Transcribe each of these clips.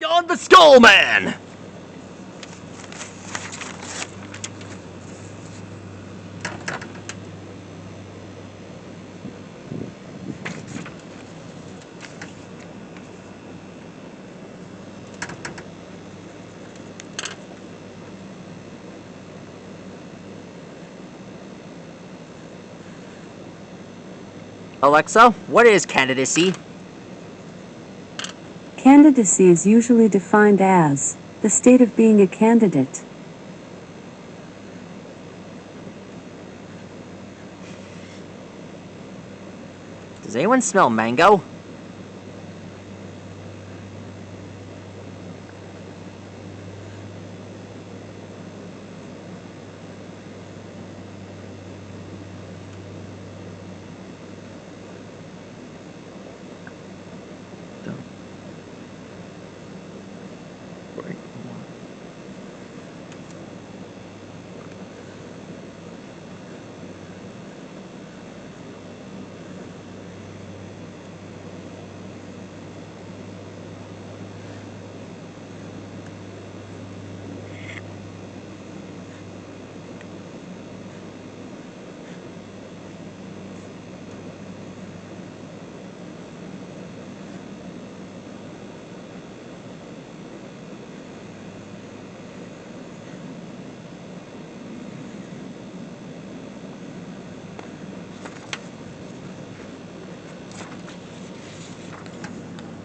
On the Skullman! Alexa, what is candidacy? Candidacy is usually defined as the state of being a candidate. Does anyone smell mango?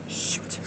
Shoot.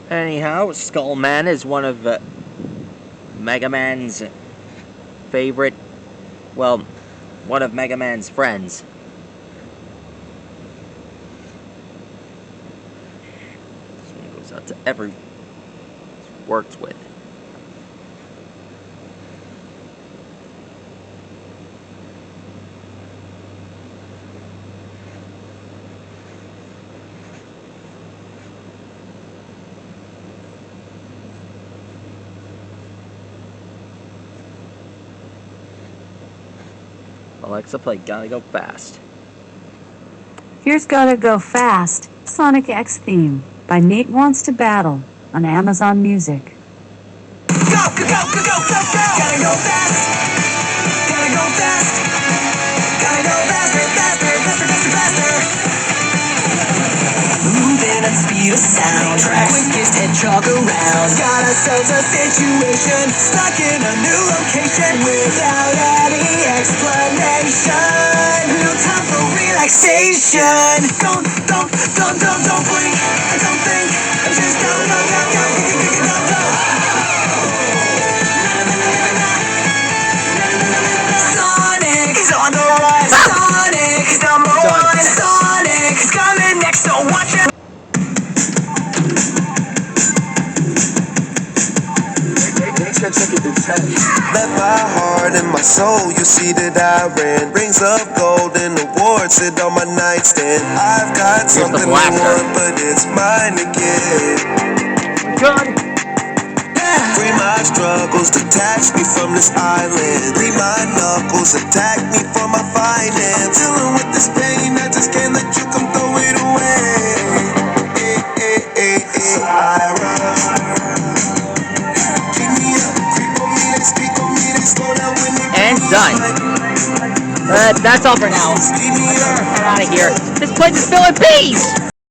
Anyhow, Skullman is one of Mega Man's favorite, well, one of Mega Man's friends. This one goes out to everyone he's worked with. Alexa, play Gotta Go Fast. Here's Gotta Go Fast, Sonic X theme, by Nate Wants to Battle, on Amazon Music. Go, go, go, go, go, go, go! Gotta go fast! Gotta go fast! Gotta go faster, faster, faster, faster, faster! Moving at speed of sound, quickest hedgehog around. Gotta sense a situation, stuck in a new location without any explanation. No time for relaxation. Don't blink. Don't think. Just go, go, go, go, go, go, go. Sonic is on the run. Sonic is number one. Sonic is coming next, so watch it. Let my heart and my soul, you see that I ran. Rings of gold and awards sit on my nightstand. I've got something I want, but it's mine again. Good. Free my struggles, detach me from this island. Free my knuckles, attack me for my finance. I'm dealing with this pain, I just can't let you come throw it away. I run. And done. That's all for now. We're out of here. This place is filling peace!